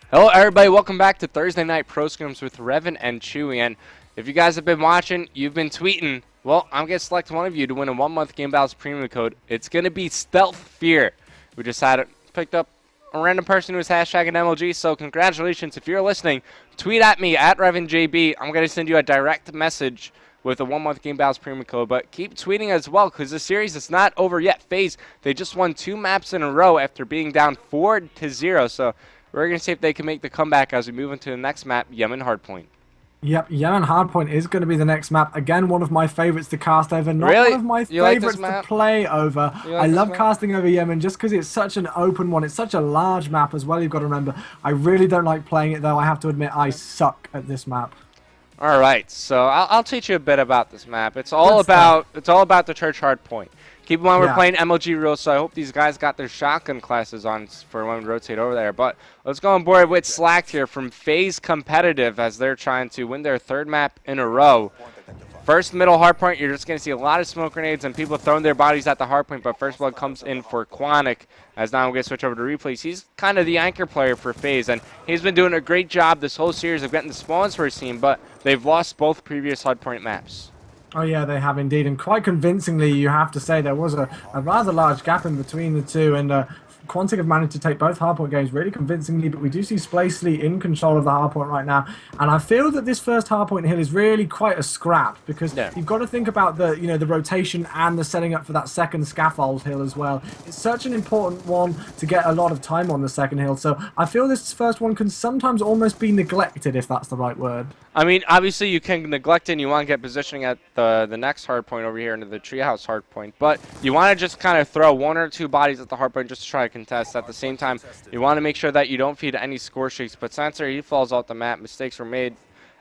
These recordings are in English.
Hello everybody, welcome back to Thursday Night Pro Scrims with Revan and Chewy. And if you guys have been watching, you've been tweeting, well, I'm going to select one of you to win a 1-month Game Battles premium code. It's going to be Stealth Fear. We just picked up a random person who was hashtagging MLG, so congratulations. If you're listening, tweet at me at RevanJB. I'm going to send you a direct message with a 1-month Game Battles premium code, but keep tweeting as well because the series is not over yet. FaZe, they just won 2 maps in a row after being down 4-0, so we're going to see if they can make the comeback as we move into the next map, Yemen Hardpoint. Yep, Yemen Hardpoint is going to be the next map. Again, one of my favorites to cast over. Not Really? one of my You like favorites this map? to play over. You like I this love map? casting over Yemen just because it's such an open one. It's such a large map as well, you've got to remember. I really don't like playing it, though. I have to admit, I suck at this map. All right, so I'll teach you a bit about this map. It's all about the Church Hardpoint. Keep in mind we're playing MLG rules, so I hope these guys got their shotgun classes on for when we rotate over there. But let's go on board with Slacked here from FaZe Competitive as they're trying to win their 3rd map in a row. First middle hardpoint, you're just going to see a lot of smoke grenades and people throwing their bodies at the hardpoint, but first blood comes in for Quantic, as now I'm going to switch over to replays. He's kind of the anchor player for FaZe, and he's been doing a great job this whole series of getting the spawns for his team, but they've lost both previous hardpoint maps. Oh yeah, they have indeed, and quite convincingly, you have to say there was a rather large gap in between the two, and Quantic have managed to take both hardpoint games really convincingly, but we do see Splacely in control of the hardpoint right now, and I feel that this first hardpoint hill is really quite a scrap because you've got to think about the the rotation and the setting up for that second scaffold hill as well. It's such an important one to get a lot of time on the second hill, so I feel this first one can sometimes almost be neglected, if that's the right word. I mean, obviously you can neglect it and you want to get positioning at the next hardpoint over here into the treehouse hardpoint, but you want to just kind of throw 1 or 2 bodies at the hardpoint just to try to contest. At the same time, you want to make sure that you don't feed any score streaks, but Sensor, he falls off the map. Mistakes were made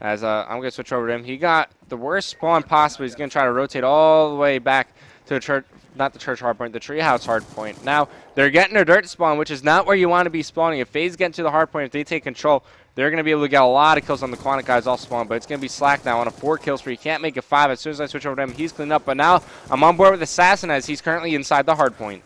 as I'm going to switch over to him. He got the worst spawn possible. He's going to try to rotate all the way back to the church, not the church hardpoint, the treehouse hardpoint. Now, they're getting a dirt spawn, which is not where you want to be spawning. If FaZe get into the hardpoint, if they take control, they're going to be able to get a lot of kills on the Quantic guys all spawn, but it's going to be Slack now on a 4 kill spree. He can't make it 5. As soon as I switch over to him, he's cleaned up, but now I'm on board with Assassin as he's currently inside the hardpoint.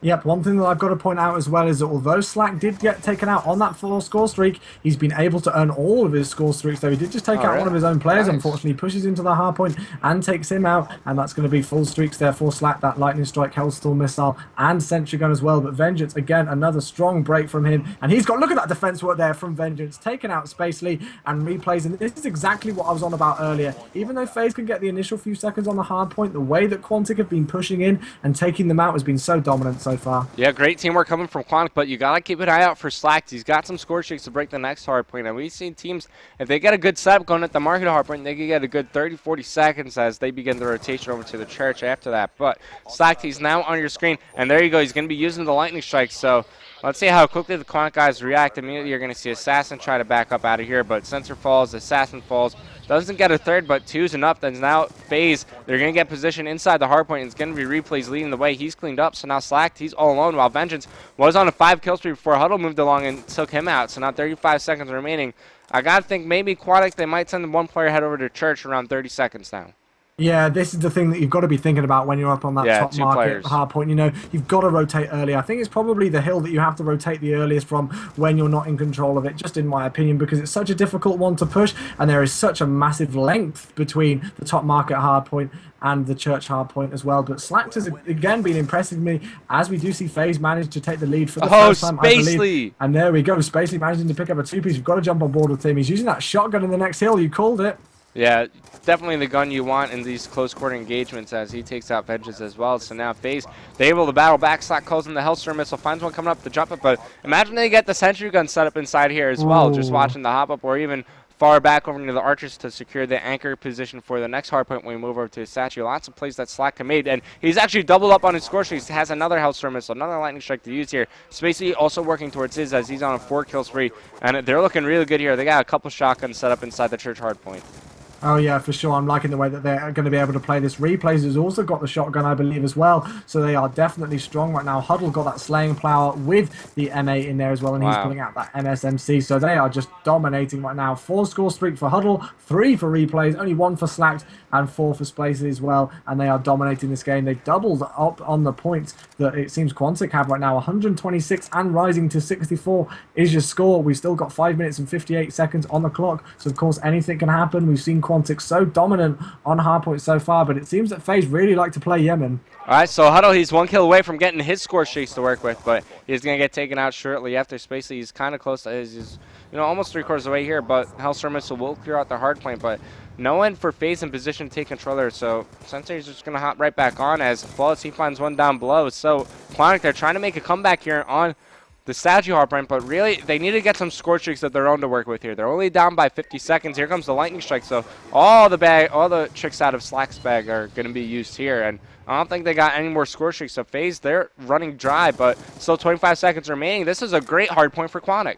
Yep, one thing that I've got to point out as well is that although Slack did get taken out on that 4 score streak, he's been able to earn all of his score streaks, though he did just take out one of his own players. Unfortunately, he pushes into the hardpoint and takes him out, and that's going to be full streaks there for Slack, that Lightning Strike, Hellstorm Missile, and Sentry Gun as well. But Vengeance, again, another strong break from him, and he's got, look at that defense work there from Vengeance, taking out Spacely and replays, and this is exactly what I was on about earlier. Even though FaZe can get the initial few seconds on the hardpoint, the way that Quantic have been pushing in and taking them out has been so dominant so far. Yeah, great teamwork coming from Quantic, but you got to keep an eye out for Slack. He's got some score streaks to break the next hardpoint, and we've seen teams, if they get a good setup going at the market hardpoint, they can get a good 30-40 seconds as they begin the rotation over to the church after that. But Slack, he's now on your screen, and there you go. He's going to be using the Lightning Strike, so let's see how quickly the Quantic guys react. Immediately, you're going to see Assassin try to back up out of here, but Sensor falls, Assassin falls. Doesn't get a 3rd, but 2's enough. Then now FaZe, they're going to get position inside the hardpoint. It's going to be replays leading the way. He's cleaned up, so now Slacked, he's all alone, while Vengeance was on a 5 kill streak before Huddle moved along and took him out. So now 35 seconds remaining. I got to think maybe Quantic, they might send 1 player head over to church around 30 seconds now. Yeah, this is the thing that you've got to be thinking about when you're up on that top market hardpoint. You know, you've got to rotate early. I think it's probably the hill that you have to rotate the earliest from when you're not in control of it, just in my opinion, because it's such a difficult one to push, and there is such a massive length between the top market hardpoint and the church hardpoint as well. But Slacked has again been impressive me as we do see FaZe manage to take the lead for the first time, I believe. And there we go, Spacely managing to pick up a 2-piece. You've got to jump on board with him. He's using that shotgun in the next hill. You called it. Yeah, definitely the gun you want in these close quarter engagements as he takes out Vengeance as well. So now FaZe, they're able to battle back. Slack calls in the Hellstorm Missile, finds one coming up to jump it, but imagine they get the Sentry Gun set up inside here as well, just watching the hop up, or even far back over into the archers to secure the anchor position for the next hardpoint when we move over to his statue. Lots of plays that Slack can make, and he's actually doubled up on his score streak. He has another Hellstorm Missile, another Lightning Strike to use here. Spacey also working towards his as he's on a 4 kill spree, and they're looking really good here. They got a couple shotguns set up inside the church hardpoint. Oh yeah, for sure. I'm liking the way that they're going to be able to play this. Replays has also got the shotgun, I believe, as well. So they are definitely strong right now. Huddle got that slaying power with the M8 in there as well, and he's pulling out that MSMC. So they are just dominating right now. 4-score streak for Huddle, 3 for Replays, only 1 for Slacked, and 4 for Splaces as well. And they are dominating this game. They doubled up on the points that it seems Quantic have right now. 126 and rising to 64 is your score. We've still got 5 minutes and 58 seconds on the clock. So of course anything can happen. We've seen Quantic so dominant on hardpoint so far, but it seems that FaZe really like to play Yemen. All right, so Huddle, he's 1 kill away from getting his score streaks to work with, but he's going to get taken out shortly after. Spacely, he's kind of close to his, almost 3/4 away here, but Hellstorm Missile will clear out the hardpoint, but no one for FaZe in position to take control there, so Sensei is just going to hop right back on as Flawless, he finds one down below. So Quantic, they're trying to make a comeback here on the statue hardpoint, but really they need to get some score streaks of their own to work with here. They're only down by 50 seconds. Here comes the lightning strike, so all the tricks out of Slack's bag are going to be used here, and I don't think they got any more score streaks. So FaZe, they're running dry, but still 25 seconds remaining. This is a great hardpoint for Quantic.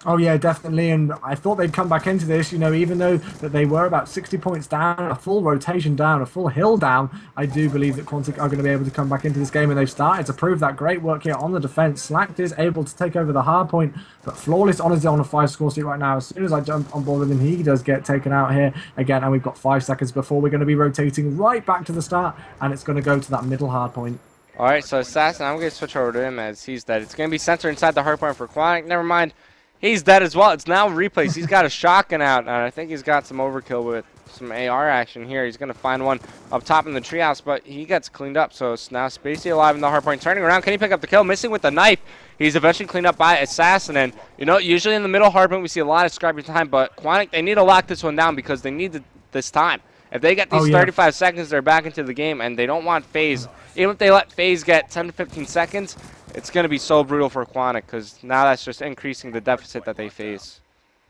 Oh yeah, definitely, and I thought they'd come back into this, even though that they were about 60 points down, a full rotation down, a full hill down. I do believe that Quantic are going to be able to come back into this game, and they've started to prove that. Great work here on the defense. Slacked is able to take over the hard point, but Flawless on his own a 5-score streak right now. As soon as I jump on board with him, he does get taken out here again, and we've got 5 seconds before we're going to be rotating right back to the start, and it's going to go to that middle hard point. All right, so Assassin, I'm going to switch over to him as he's dead. It's going to be Sensor inside the hard point for Quantic. Never mind. He's dead as well. It's now Replays. He's got a shotgun out, and I think he's got some overkill with some AR action here. He's going to find one up top in the treehouse, but he gets cleaned up. So it's now Spacey alive in the hardpoint. Turning around, can he pick up the kill? Missing with the knife. He's eventually cleaned up by Assassin, and, usually in the middle hardpoint we see a lot of scrappy time, but Quantic, they need to lock this one down because they need this time. If they get these 35 seconds, they're back into the game, and they don't want FaZe. Even if they let FaZe get 10 to 15 seconds, it's going to be so brutal for Quantic because now that's just increasing the deficit that they face.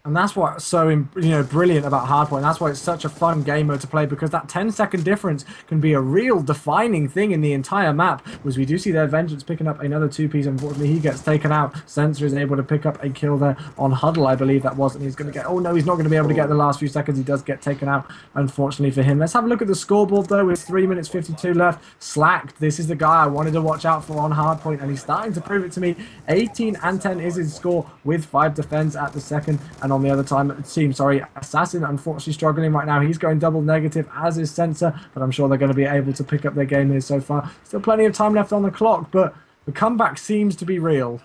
And that's what's so brilliant about Hardpoint. That's why it's such a fun game mode to play, because that 10-second difference can be a real defining thing in the entire map. As we do see there, Vengeance picking up another 2-piece. Unfortunately, he gets taken out. Sensor is able to pick up a kill there on Huddle, I believe that was, and he's going to get... Oh no, he's not going to be able to get the last few seconds. He does get taken out, unfortunately for him. Let's have a look at the scoreboard though. With 3 minutes 52 left. Slacked. This is the guy I wanted to watch out for on Hardpoint, and he's starting to prove it to me. 18 and 10 is his score with 5 defense at the second, and on the other team, Assassin unfortunately struggling right now. He's going double negative, as is Sensor, but I'm sure they're going to be able to pick up their game here so far. Still plenty of time left on the clock, but the comeback seems to be real.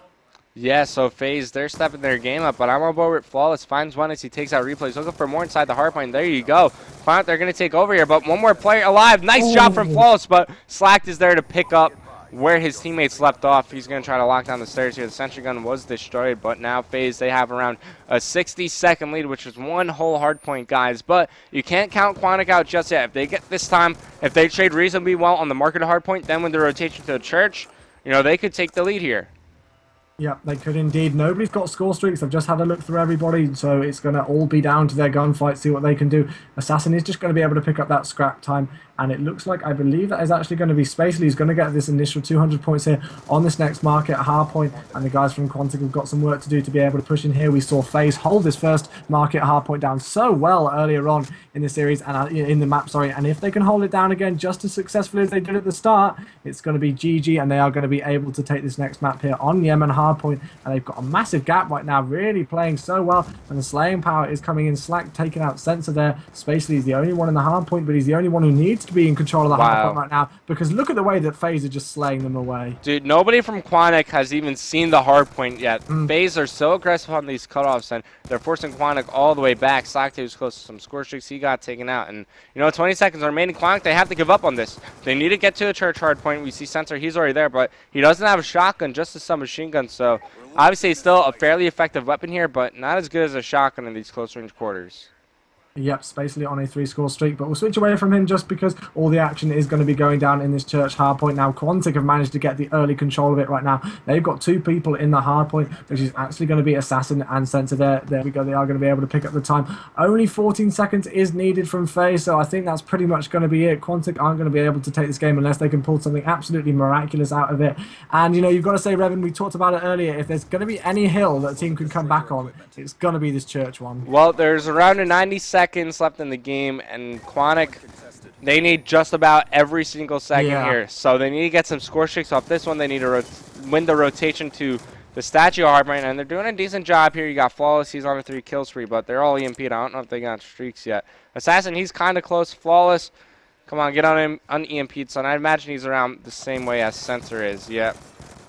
Yeah, so FaZe, they're stepping their game up, but I'm on board with Flawless. Finds one as he takes out Replays. Looking for more inside the hardpoint. There you go. Find out they're going to take over here, but one more player alive. Nice job from Flawless, but Slacked is there to pick up where his teammates left off. He's going to try to lock down the stairs here. The sentry gun was destroyed, but now FaZe, they have around a 60-second lead, which is one whole hard point, guys. But you can't count Quantic out just yet. If they get this time, if they trade reasonably well on the market hard point, then when the rotation to the church, they could take the lead here. Yeah, they could indeed. Nobody's got score streaks. I've just had a look through everybody, so it's going to all be down to their gunfight, see what they can do. Assassin is just going to be able to pick up that scrap time, and it looks like, I believe that is actually going to be Spacely who's going to get this initial 200 points here on this next market at hardpoint, and the guys from Quantic have got some work to do to be able to push in here. We saw FaZe hold this first market hardpoint down so well earlier on in the series, and in the map, and if they can hold it down again just as successfully as they did at the start, it's going to be GG, and they are going to be able to take this next map here on Yemen hardpoint, and they've got a massive gap right now, really playing so well, and the slaying power is coming in. Slack taking out Sensor there. Spacely is the only one in the hardpoint, but he's the only one who needs to be in control of the hardpoint right now, because look at the way that FaZe are just slaying them away. Dude, nobody from Quantic has even seen the hardpoint yet. FaZe are so aggressive on these cutoffs, and they're forcing Quantic all the way back. Slack was close to some score streaks. He got taken out, and 20 seconds remaining. Quantic, they have to give up on this. They need to get to the church hardpoint. We see Sensor, he's already there, but he doesn't have a shotgun, just a submachine gun, so obviously it's still a fairly effective weapon here, but not as good as a shotgun in these close range quarters. Yep, Spacely on a 3-score streak, but we'll switch away from him just because all the action is going to be going down in this church hardpoint now. Quantic have managed to get the early control of it right now. They've got 2 people in the hardpoint, which is actually going to be Assassin and Sensor there. There we go, they are going to be able to pick up the time. Only 14 seconds is needed from FaZe, so I think that's pretty much going to be it. Quantic aren't going to be able to take this game unless they can pull something absolutely miraculous out of it. And, you've got to say, Revan, we talked about it earlier, if there's going to be any hill that a team can come back on, it's going to be this church one. Well, there's around a 90-second seconds left in the game, and Quantic, they need just about every single second here. So they need to get some score streaks off this one. They need to win the rotation to the Statue Heartbreak, and they're doing a decent job here. You got Flawless, he's on a 3 kill spree, but they're all EMP'd. I don't know if they got streaks yet. Assassin, he's kind of close. Flawless, come on, get on him, un-EMP'd, son. I imagine he's around the same way as Sensor is, yeah.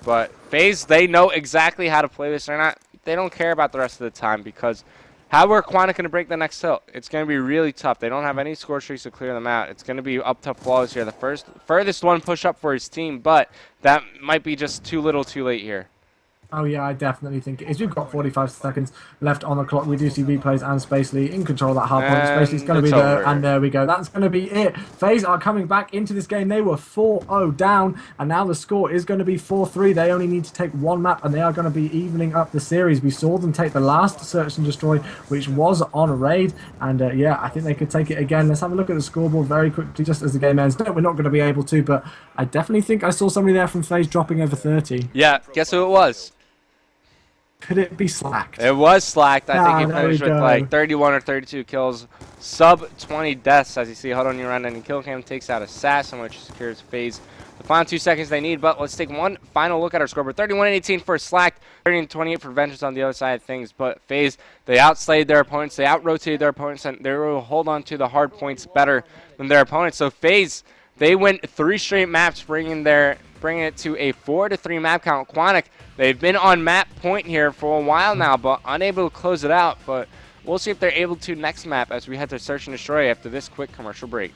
But FaZe, they know exactly how to play this. They don't care about the rest of the time, because how are Quantic going to break the next hill? It's going to be really tough. They don't have any score streaks to clear them out. It's going to be up to Flawless here. The furthest one push up for his team, but that might be just too little too late here. Oh yeah, I definitely think it is. We've got 45 seconds left on the clock. We do see replays and Spacely in control of that hard point. Spacely's going to be there, and there we go. That's going to be it. FaZe are coming back into this game. They were 4-0 down, and now the score is going to be 4-3. They only need to take one map, and they are going to be evening up the series. We saw them take the last Search and Destroy, which was on a raid, and yeah, I think they could take it again. Let's have a look at the scoreboard very quickly just as the game ends. No, we're not going to be able to, but I definitely think I saw somebody there from FaZe dropping over 30. Yeah, guess who it was? Could it be slacked? It was slacked. I think he finished with like 31 or 32 kills, sub 20 deaths, as you see. Hold on, you run, and kill cam takes out Assassin, which secures FaZe the final 2 seconds they need. But let's take one final look at our scoreboard. 31-18 for Slacked, 30-28 for Vengeance on the other side of things. But FaZe, they outslayed their opponents, they out-rotated their opponents, and they will hold on to the hard points better than their opponents. So FaZe, they went 3 straight maps, bringing it to a 4-3 map count. Quantic, they've been on map point here for a while now, but unable to close it out. But we'll see if they're able to next map as we head to Search and Destroy after this quick commercial break.